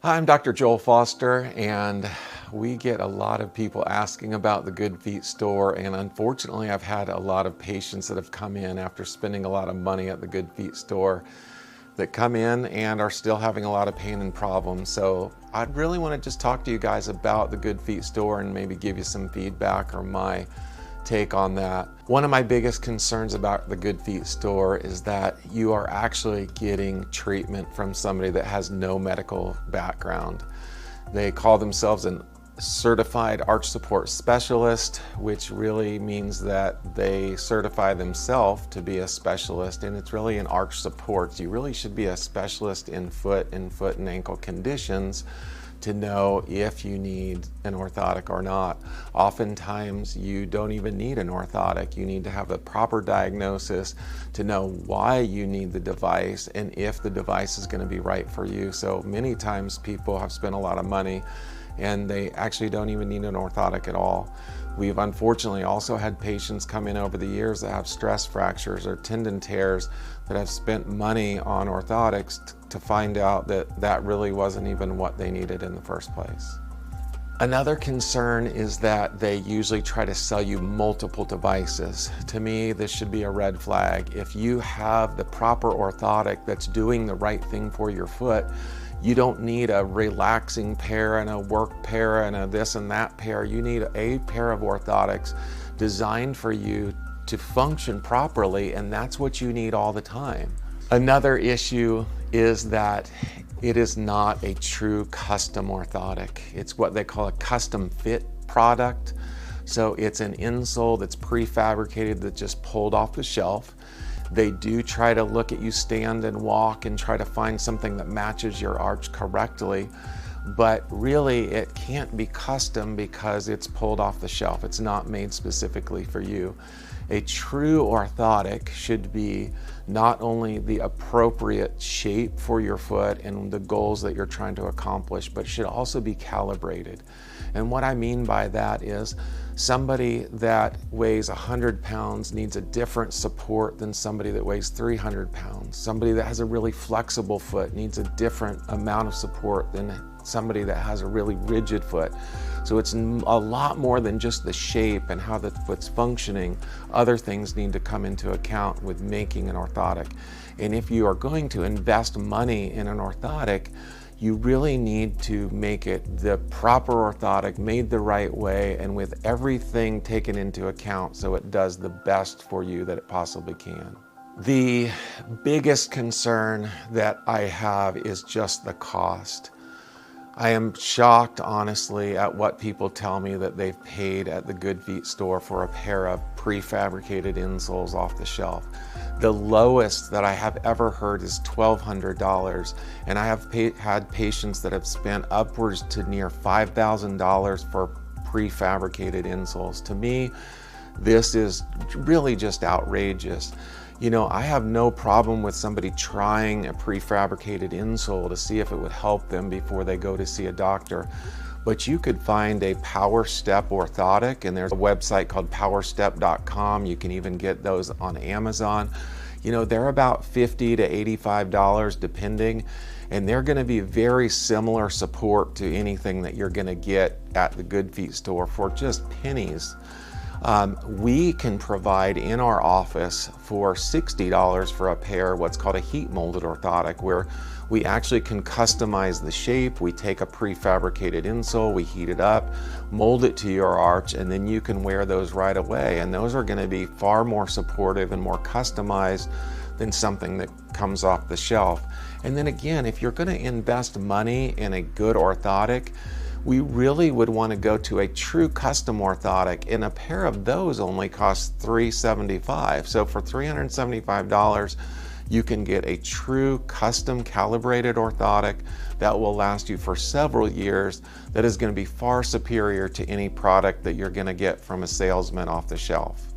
Hi, I'm Dr. Joel Foster, and we get a lot of people asking about the Good Feet store, and unfortunately I've had a lot of patients that have come in after spending a lot of money at the Good Feet store that come in and are still having a lot of pain and problems. So I'd really want to just talk to you guys about the Good Feet store and maybe give you some feedback or my take on that. One of my biggest concerns about the Good Feet store is that you are actually getting treatment from somebody that has no medical background. They call themselves a certified arch support specialist, which really means that they certify themselves to be a specialist, and it's really in arch supports. You really should be a specialist in foot and ankle conditions to know if you need an orthotic or not. Oftentimes you don't even need an orthotic. You need to have a proper diagnosis to know why you need the device and if the device is going to be right for you. So many times people have spent a lot of money and they actually don't even need an orthotic at all. We've unfortunately also had patients come in over the years that have stress fractures or tendon tears that have spent money on orthotics to find out that that really wasn't even what they needed in the first place. Another concern is that they usually try to sell you multiple devices. To me, this should be a red flag. If you have the proper orthotic that's doing the right thing for your foot, you don't need a relaxing pair and a work pair and a this and that pair. You need a pair of orthotics designed for you to function properly, and that's what you need all the time. Another issue is that it is not a true custom orthotic. It's what they call a custom fit product. So it's an insole that's prefabricated that's just pulled off the shelf. They do try to look at you stand and walk and try to find something that matches your arch correctly, but really it can't be custom because it's pulled off the shelf. It's not made specifically for you. A true orthotic should be not only the appropriate shape for your foot and the goals that you're trying to accomplish, but should also be calibrated. And what I mean by that is somebody that weighs 100 pounds needs a different support than somebody that weighs 300 pounds. Somebody that has a really flexible foot needs a different amount of support than somebody that has a really rigid foot. So it's a lot more than just the shape and how the foot's functioning. Other things need to come into account with making an orthotic. And if you are going to invest money in an orthotic, you really need to make it the proper orthotic, made the right way, and with everything taken into account so it does the best for you that it possibly can. The biggest concern that I have is just the cost. I am shocked, honestly, at what people tell me that they've paid at the Good Feet store for a pair of prefabricated insoles off the shelf. The lowest that I have ever heard is $1,200, and I have had patients that have spent upwards to near $5,000 for prefabricated insoles. To me, this is really just outrageous. You know, I have no problem with somebody trying a prefabricated insole to see if it would help them before they go to see a doctor. But you could find a Power Step orthotic, and there's a website called powerstep.com. You can even get those on Amazon. You know, they're about $50 to $85 depending, and they're going to be very similar support to anything that you're going to get at the Good Feet store for just pennies. We can provide in our office for $60 for a pair what's called a heat molded orthotic, where we actually can customize the shape. We take a prefabricated insole, we heat it up, mold it to your arch, and then you can wear those right away. And those are going to be far more supportive and more customized than something that comes off the shelf. And then again, if you're going to invest money in a good orthotic, we really would want to go to a true custom orthotic, and a pair of those only costs $375. So for $375, you can get a true custom calibrated orthotic that will last you for several years, that is going to be far superior to any product that you're going to get from a salesman off the shelf.